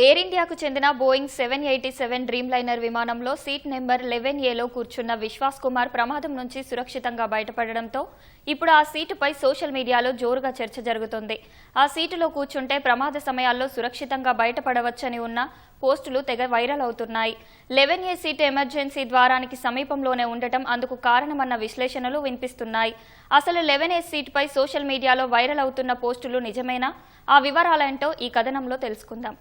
Air ఇండియాకు చెందిన Boeing 787 dream liner విమానంలో సీట్ నెంబర్ 11ఏలో కూర్చున్న విశ్వాస్ కుమార్ ప్రమాదం నుంచి సురక్షితంగా బయటపడడంతో ఇప్పుడు ఆ సీటుపై సోషల్ మీడియాలో జోరుగా చర్చ జరుగుతోంది. ఆ సీటులో కూర్చుంటే ప్రమాద సమయాల్లో సురక్షితంగా బయటపడవచ్చని ఉన్న పోస్టులు తెగ వైరల్ అవుతున్నాయి. 11A సీటు ఎమర్జెన్సీ ద్వారానికి సమీపంలోనే ఉండటం అందుకు కారణమన్న విశ్లేషణలు వినిపిస్తున్నాయి. అసలు 11A సీటుపై సోషల్ మీడియాలో వైరల్ అవుతున్న పోస్టులు నిజమేనా? ఆ వివరాలేంటో ఈ కథనంలో తెలుసుకుందాం.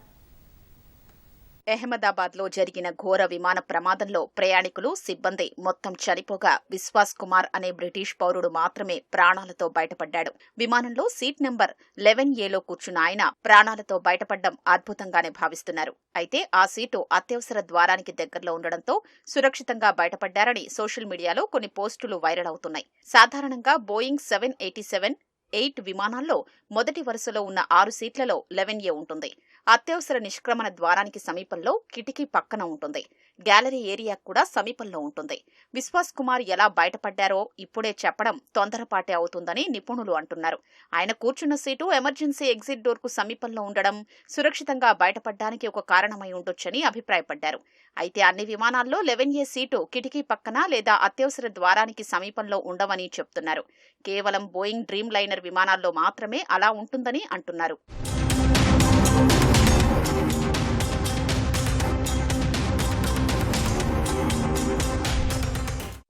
అహ్మదాబాద్ లో జరిగిన ఘోర విమాన ప్రమాదంలో ప్రయాణికులు, సిబ్బంది మొత్తం చనిపోగా విశ్వాస్ కుమార్ అనే బ్రిటిష్ పౌరుడు మాత్రమే ప్రాణాలతో బయటపడ్డాడు. విమానంలో సీట్ నెంబర్ 11ఏలో కూర్చున్న ఆయన ప్రాణాలతో బయటపడ్డం అద్భుతంగానే భావిస్తున్నారు. అయితే ఆ సీటు అత్యవసర ద్వారానికి దగ్గరలో ఉండడంతో సురక్షితంగా బయటపడ్డారని సోషల్ మీడియాలో కొన్ని పోస్టులు వైరల్ అవుతున్నాయి. సాధారణంగా బోయింగ్ 787-8 విమానాల్లో మొదటి వరుసలో ఉన్న 6 సీట్లలో 11A ఉంటుంది. అత్యవసర నిష్క్రమణ ద్వారానికి సమీపంలో కిటికీ పక్కన ఉంటుంది. గ్యాలరీ ఏరియా కూడా సమీపంలో ఉంటుంది. విశ్వాస్ కుమార్ ఎలా బయటపడ్డారో ఇప్పుడే చెప్పడం తొందరపాటే అవుతుందని నిపుణులు అంటున్నారు. ఆయన కూర్చున్న సీటు ఎమర్జెన్సీ ఎగ్జిట్ డోర్ కు సమీపంలో ఉండడం సురక్షితంగా బయటపడ్డానికి ఒక కారణమై ఉండొచ్చని అభిప్రాయపడ్డారు. అయితే అన్ని విమానాల్లో 11A సీటు కిటికీ పక్కన లేదా అత్యవసర ద్వారానికి సమీపంలో ఉండవని చెప్తున్నారు. కేవలం బోయింగ్ డ్రీమ్ లైనర్ విమానాల్లో మాత్రమే అలా ఉంటుందని అంటున్నారు.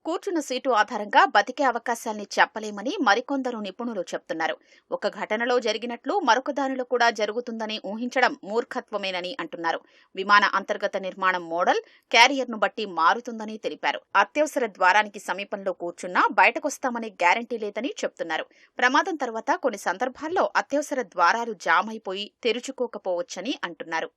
కూర్చున్న సీటు ఆధారంగా బతికే అవకాశాల్ని చెప్పలేమని మరికొందరు నిపుణులు చెప్తున్నారు. ఒక ఘటనలో జరిగినట్లు మరొక దానిలో కూడా జరుగుతుందని ఊహించడం మూర్ఖత్వమేనని అంటున్నారు. విమాన అంతర్గత నిర్మాణం మోడల్, క్యారియర్ను బట్టి మారుతుందని తెలిపారు. అత్యవసర ద్వారానికి సమీపంలో కూర్చున్నా బయటకొస్తామనే గ్యారంటీ లేదని చెప్తున్నారు. ప్రమాదం తర్వాత కొన్ని సందర్భాల్లో అత్యవసర ద్వారాలు జామ్ అయిపోయి తెరుచుకోకపోవచ్చని అంటున్నారు.